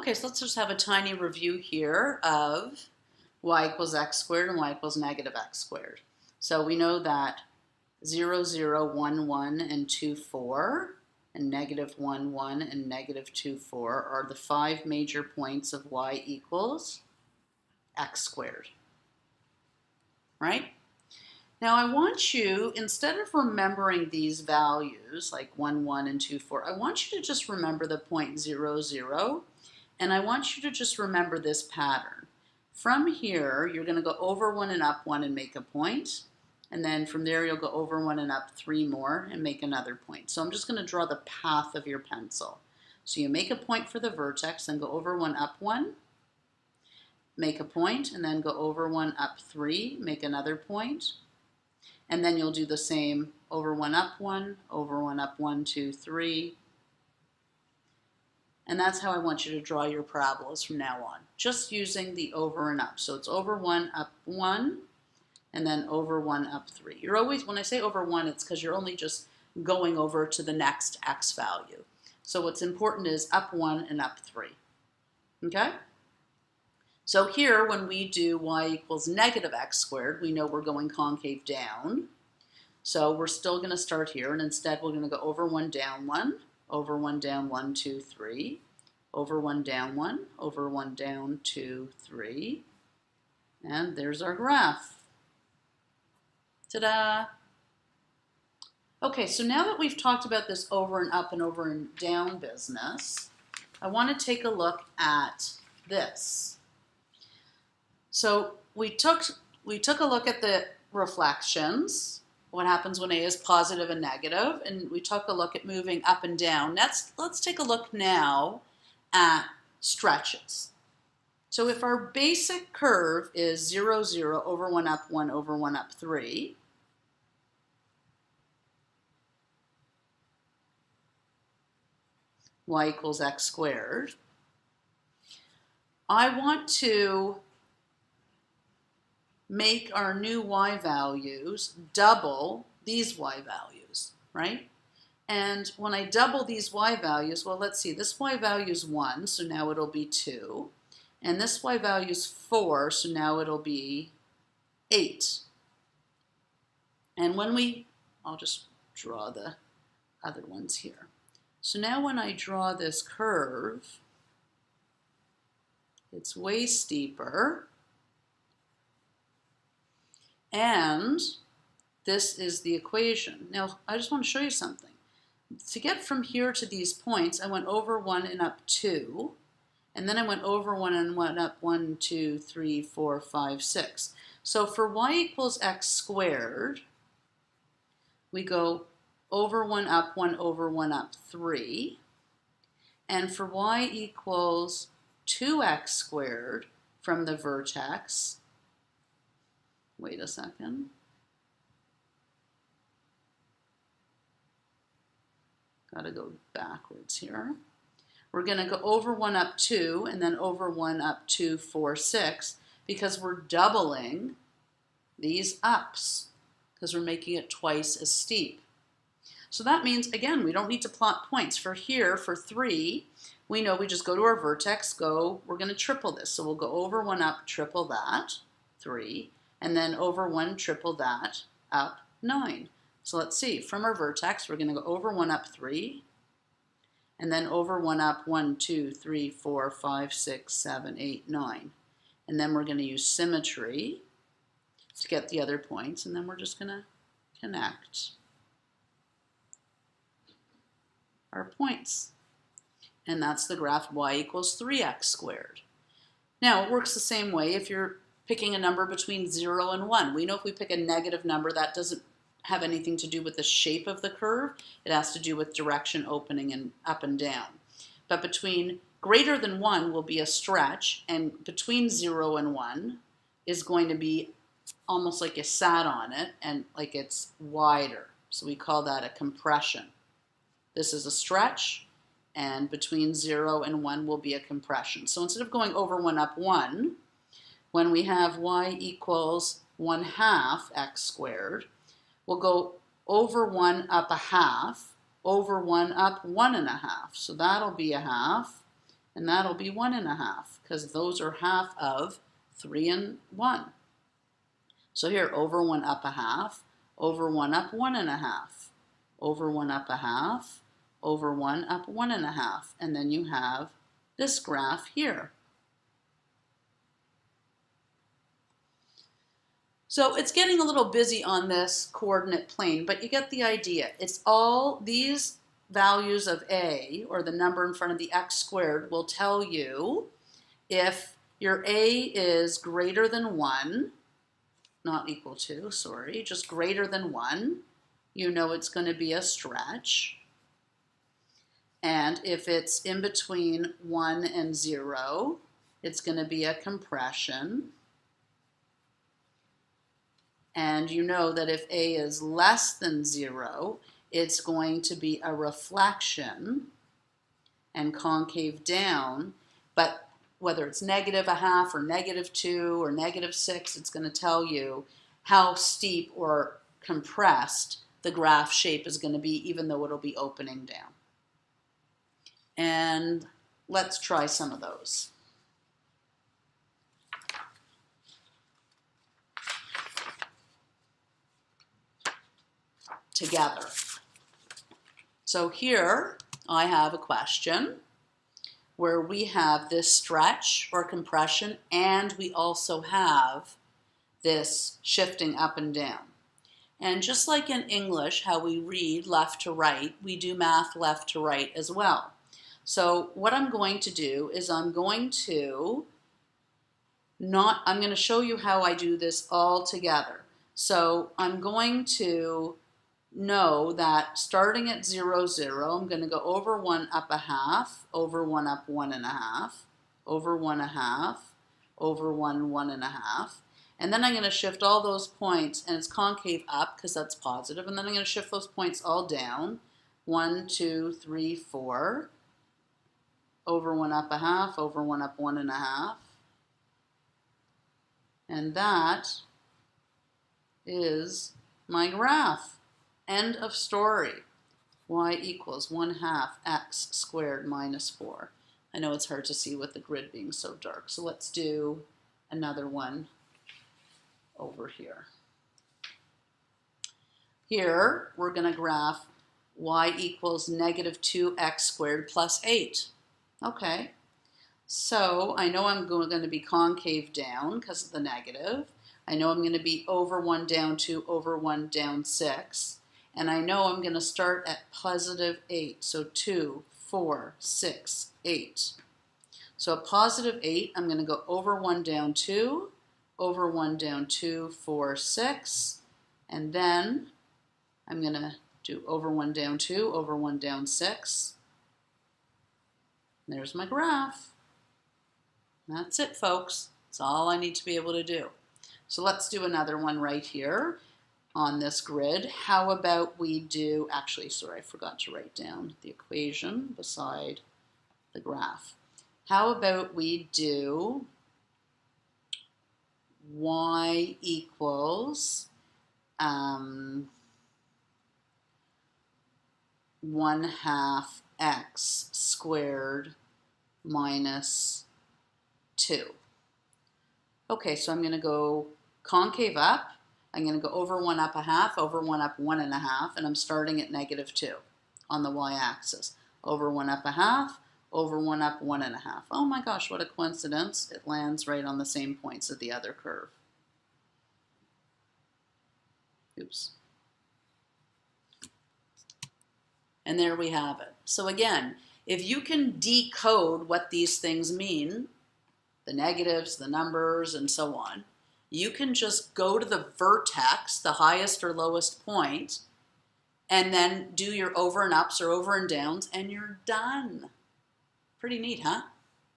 Okay, so let's just have a tiny review here of y equals x squared and y equals negative x squared. So we know that 0, 0, 1, 1, and 2, 4, and negative 1, 1, and negative 2, 4 are the 5 major points of y equals x squared, right? Now I want you, instead of remembering these values, like 1, 1, and 2, 4, I want you to just remember the point 0, 0, and I want you to just remember this pattern. From here, you're going to go over 1 and up 1 and make a point. And then from there, you'll go over 1 and up 3 more and make another point. So I'm just going to draw the path of your pencil. So you make a point for the vertex, then go over 1, up 1, make a point, and then go over 1, up 3, make another point. And then you'll do the same over 1, up 1, over 1, up 1, 2, 3. And that's how I want you to draw your parabolas from now on, just using the over and up. So it's over 1, up 1, and then over 1, up 3. You're always, when I say over 1, it's because you're only just going over to the next x value. So what's important is up 1 and up 3. Okay? So here, when we do y equals negative x squared, we know we're going concave down. So we're still going to start here, and instead we're going to go over 1, down 1, over 1, down 1, 2, 3, over 1, down 1, over 1, down 2, 3, and there's our graph. Ta-da! Okay, so now that we've talked about this over and up and over and down business, I want to take a look at this. So we took a look at the reflections, what happens when A is positive and negative, and we took a look at moving up and down. Let's take a look now at stretches. So if our basic curve is 0, 0, over 1, up 1, over 1, up 3, y equals x squared, I want to make our new y values double these y values, right? And when I double these y values, well, let's see, this y value is 1, so now it'll be 2. And this y value is 4, so now it'll be 8. And when I'll just draw the other ones here. So now when I draw this curve, it's way steeper. And this is the equation. Now, I just want to show you something. To get from here to these points, I went over 1 and up 2. And then I went over 1 and 1 up 1, 2, 3, 4, 5, 6. So for y equals x squared, we go over 1 up 1 over 1 up 3. And for y equals 2x squared from the vertex, wait a second. Gotta go backwards here. We're going to go over 1 up 2 and then over 1 up 2, 4, 6 because we're doubling these ups because we're making it twice as steep. So that means, again, we don't need to plot points. For here, for 3, we know we just go to our vertex, we're going to triple this. So we'll go over 1 up, triple that, 3, and then over 1, triple that, up 9. So let's see, from our vertex, we're going to go over 1 up 3, and then over 1 up 1, 2, 3, 4, 5, 6, 7, 8, 9. And then we're going to use symmetry to get the other points, and then we're just going to connect our points. And that's the graph y equals 3x squared. Now, it works the same way if you're picking a number between 0 and 1. We know if we pick a negative number, that doesn't have anything to do with the shape of the curve. It has to do with direction, opening, and up and down. But between greater than 1 will be a stretch, and between 0 and 1 is going to be almost like you sat on it and like it's wider. So we call that a compression. This is a stretch, and between 0 and 1 will be a compression. So instead of going over 1 up 1, when we have y equals 1/2 x squared, we'll go over 1 up 1/2, over 1 up 1 1/2. So that'll be 1/2, And that'll be 1.5 because those are half of 3 and 1. So here, over 1 up a half, over 1 up 1.5, over 1 up a half, over 1 up 1.5. And then you have this graph here. So it's getting a little busy on this coordinate plane, but you get the idea. It's all these values of a, or the number in front of the x squared, will tell you if your a is greater than 1, not equal to, sorry, just greater than 1, you know it's going to be a stretch. And if it's in between 1 and 0, it's going to be a compression. And you know that if a is less than 0, it's going to be a reflection and concave down. But whether it's -0.5 or -2 or -6, it's going to tell you how steep or compressed the graph shape is going to be, even though it'll be opening down. And let's try some of those. Together. So here I have a question where we have this stretch or compression, and we also have this shifting up and down. And just like in English, how we read left to right, we do math left to right as well. So what I'm going to do is I'm going to show you how I do this all together. So I'm going to know that starting at 0, 0, I'm going to go over 1 up a half, over 1 up 1.5, over 1.5, over 1, 1.5. And then I'm going to shift all those points, and it's concave up because that's positive. And then I'm going to shift those points all down. 1, 2, 3, 4. Over 1 up a half, over 1 up 1.5. And that is my graph. End of story. Y equals 1/2 x squared minus 4. I know it's hard to see with the grid being so dark, so let's do another one over here. Here, we're going to graph y equals -2x squared plus 8. Okay, so I know I'm going to be concave down because of the negative. I know I'm going to be over 1 down 2, over 1 down 6. And I know I'm going to start at +8. So 2, 4, 6, 8. So at +8, I'm going to go over 1 down 2, over 1 down 2, 4, 6. And then I'm going to do over 1 down 2, over 1 down 6. There's my graph. That's it, folks. That's all I need to be able to do. So let's do another one right here on this grid. How about we do, actually, sorry, I forgot to write down the equation beside the graph. How about we do y equals 1/2 x squared minus 2. Okay, so I'm going to go concave up. I'm going to go over 1 up a half, over 1 up 1.5, and I'm starting at -2 on the y-axis. Over 1 up a half, over 1 up 1.5. Oh my gosh, what a coincidence. It lands right on the same points as the other curve. Oops. And there we have it. So again, if you can decode what these things mean, the negatives, the numbers, and so on, you can just go to the vertex, the highest or lowest point, and then do your over and ups or over and downs, and you're done. Pretty neat, huh?